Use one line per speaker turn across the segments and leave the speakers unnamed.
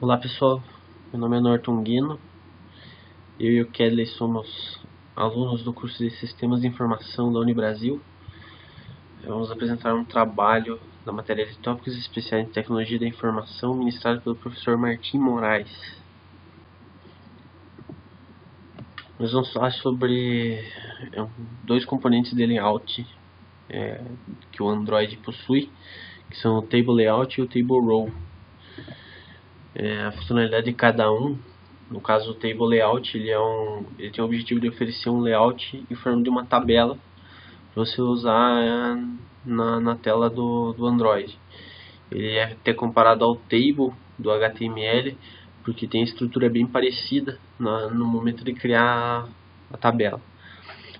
Olá pessoal, meu nome é Norton Guino, eu e o Kelly somos alunos do curso de Sistemas de Informação da Unibrasil. Vamos apresentar um trabalho da matéria de tópicos especiais em tecnologia da informação ministrado pelo professor Martim Moraes. Nós vamos falar sobre dois componentes de layout que o Android possui, que são o Table Layout e o Table Row. A funcionalidade de cada um. No caso, o Table Layout ele tem o objetivo de oferecer um layout em forma de uma tabela para você usar na tela do Android. Ele é até comparado ao Table do HTML, porque tem estrutura bem parecida no momento de criar a tabela.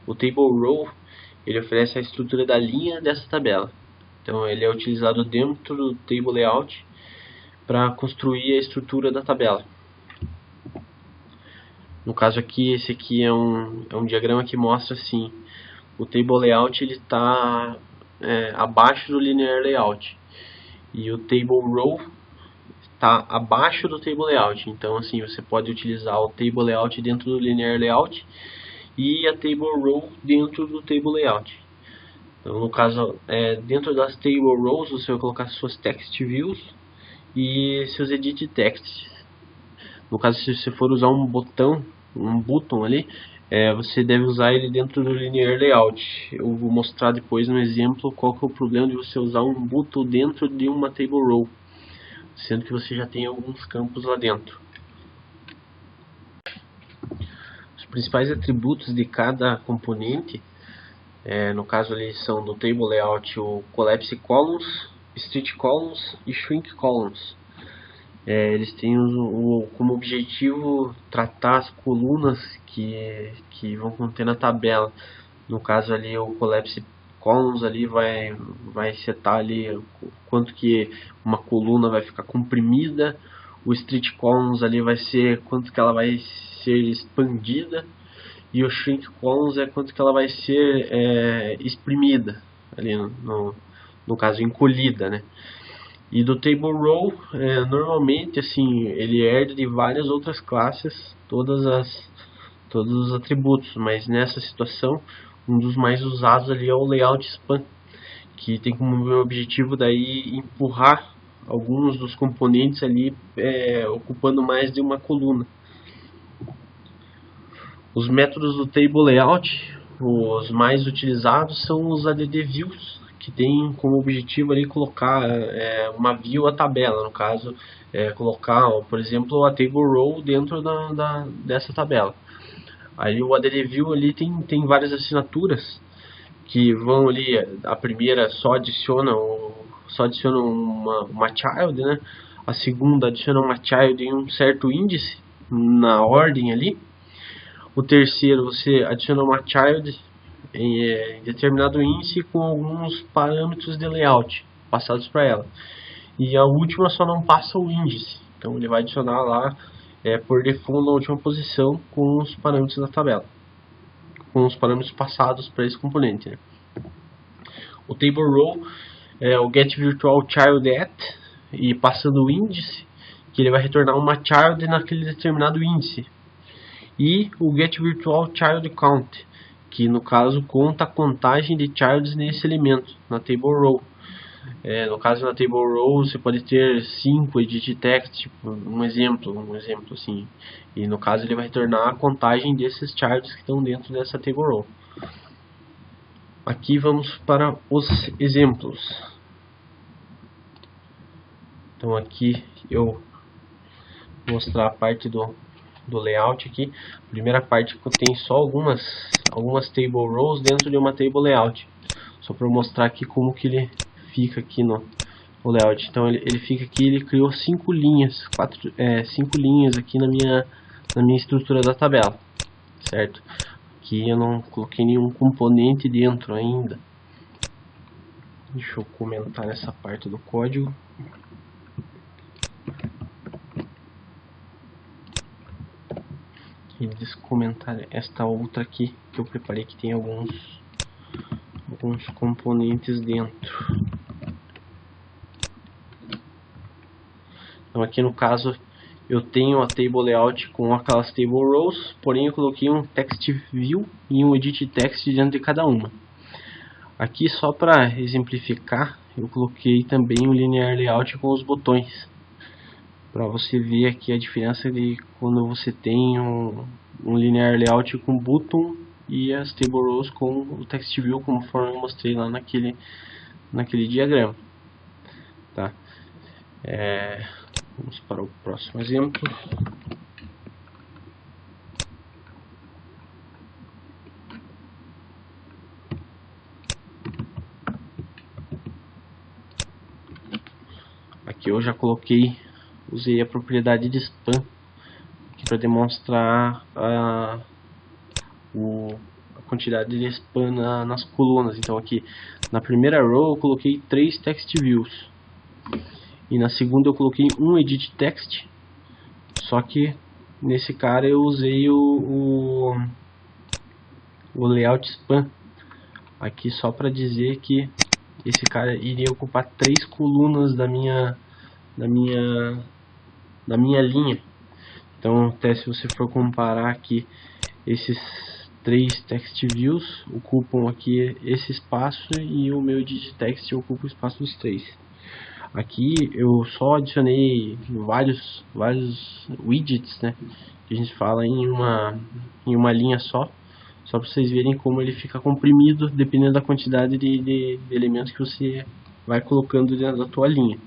O Table Row ele oferece a estrutura da linha dessa tabela. Então ele é utilizado dentro do Table Layout para construir a estrutura da tabela. No caso aqui, esse aqui é um diagrama que mostra assim, o Table Layout está abaixo do Linear Layout e o Table Row está abaixo do Table Layout. Então assim, você pode utilizar o Table Layout dentro do Linear Layout e a Table Row dentro do Table Layout. Então no caso, dentro das Table Rows você vai colocar suas Text Views e seus Edit Text. No caso, se você for usar um button ali, você deve usar ele dentro do Linear Layout. Eu vou mostrar depois no exemplo qual que é o problema de você usar um button dentro de uma Table Row, sendo que você já tem alguns campos lá dentro. Os principais atributos de cada componente, no caso ali são do Table Layout o Collapse Columns, Stitch Columns e Shrink Columns. Eles têm como objetivo tratar as colunas que vão conter na tabela. No caso ali o Collapse Columns ali vai setar ali quanto que uma coluna vai ficar comprimida. O Stitch Columns ali vai ser quanto que ela vai ser expandida. E o Shrink Columns é quanto que ela vai ser exprimida, ali no caso encolhida, né? E do Table Row, normalmente assim, ele herda de várias outras classes, todos os atributos, mas nessa situação, um dos mais usados ali é o Layout Span, que tem como objetivo daí empurrar alguns dos componentes ali, ocupando mais de uma coluna. Os métodos do Table Layout, os mais utilizados são os ADD Views, que tem como objetivo ali colocar uma view a tabela, no caso colocar, por exemplo, a Table Row dentro dessa tabela. Aí o ADD View ali tem várias assinaturas que vão ali, a primeira só adiciona uma child, né? A segunda adiciona uma child em um certo índice na ordem ali. O terceiro você adiciona uma child em determinado índice com alguns parâmetros de layout passados para ela. E a última só não passa o índice. Então ele vai adicionar lá por default na última posição com os parâmetros da tabela, com os parâmetros passados para esse componente, né? O Table Row é o get virtual child at e passando o índice, que ele vai retornar uma child naquele determinado índice. E o get virtual child count, que no caso conta a contagem de childs nesse elemento, na Table Row. No caso na Table Row você pode ter 5 edit text, tipo, um exemplo assim. E no caso ele vai retornar a contagem desses childs que estão dentro dessa Table Row. Aqui vamos para os exemplos. Então aqui eu vou mostrar a parte do layout aqui. A primeira parte tem só algumas table rows dentro de uma table layout. Só para mostrar aqui como que ele fica aqui no layout. Então ele fica aqui, ele criou 5 linhas, 5 linhas aqui na minha estrutura da tabela, certo? Aqui eu não coloquei nenhum componente dentro ainda. Deixa eu comentar nessa parte do código. E comentar esta outra aqui que eu preparei, que tem alguns componentes dentro. Então aqui no caso eu tenho a table layout com aquelas table rows, porém eu coloquei um text view e um edit text dentro de cada uma. Aqui, só para exemplificar, eu coloquei também um linear layout com os botões, para você ver aqui a diferença de quando você tem um linear layout com button e as table rows com o text view, conforme eu mostrei lá naquele diagrama, tá? Vamos para o próximo exemplo. Aqui eu já usei a propriedade de span para demonstrar a quantidade de span nas colunas. Então aqui na primeira row eu coloquei 3 text views e na segunda eu coloquei um edit text, só que nesse cara eu usei o layout span aqui só para dizer que esse cara iria ocupar 3 colunas da minha linha. Então até se você for comparar aqui, esses 3 text views ocupam aqui esse espaço e o meu edit text ocupa o espaço dos 3. Aqui eu só adicionei vários widgets, né, que a gente fala em uma linha só para vocês verem como ele fica comprimido dependendo da quantidade de elementos que você vai colocando dentro da tua linha.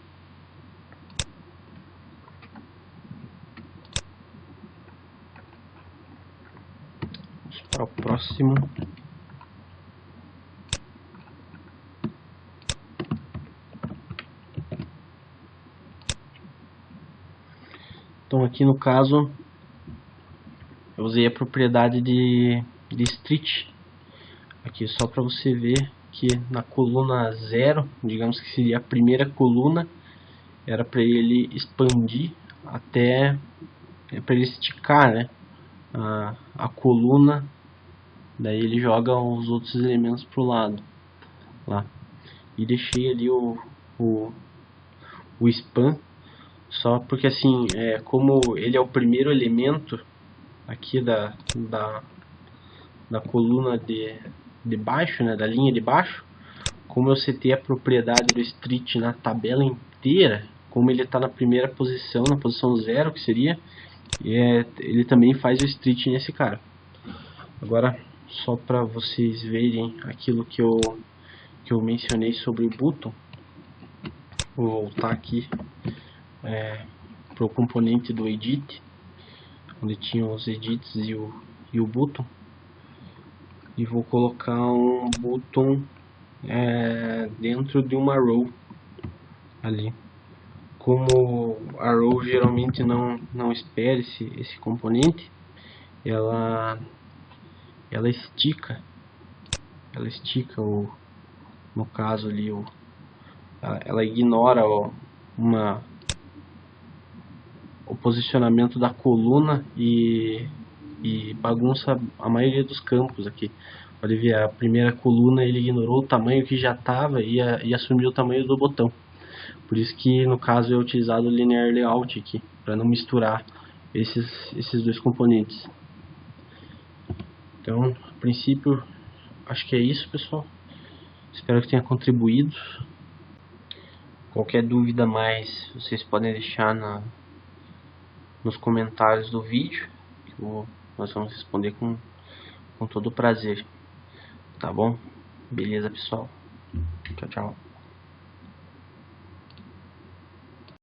Vamos para o próximo. Então aqui no caso eu usei a propriedade de street aqui só para você ver que na coluna 0, digamos que seria a primeira coluna, era para ele expandir até para ele esticar, né, a coluna, daí ele joga os outros elementos pro lado lá, e deixei ali o span só porque assim, como ele é o primeiro elemento aqui da coluna de baixo, né, da linha de baixo, como eu setei a propriedade do street na tabela inteira, como ele está na primeira posição, na posição 0 que seria, ele também faz o street nesse cara. Agora, só para vocês verem aquilo que eu mencionei sobre o button, vou voltar aqui para o componente do edit, onde tinham os edits e o button, e vou colocar um button dentro de uma row ali. Como a row geralmente não espera esse componente, ela estica no caso ali ela ignora o posicionamento da coluna e bagunça a maioria dos campos aqui. Pode ver, a primeira coluna ele ignorou o tamanho que já estava e assumiu o tamanho do botão. Por isso que no caso é utilizado o linear layout aqui, para não misturar esses dois componentes. Então, a princípio, acho que é isso, pessoal. Espero que tenha contribuído. Qualquer dúvida mais, vocês podem deixar nos comentários do vídeo, que nós vamos responder com todo prazer. Tá bom? Beleza, pessoal? Tchau, tchau.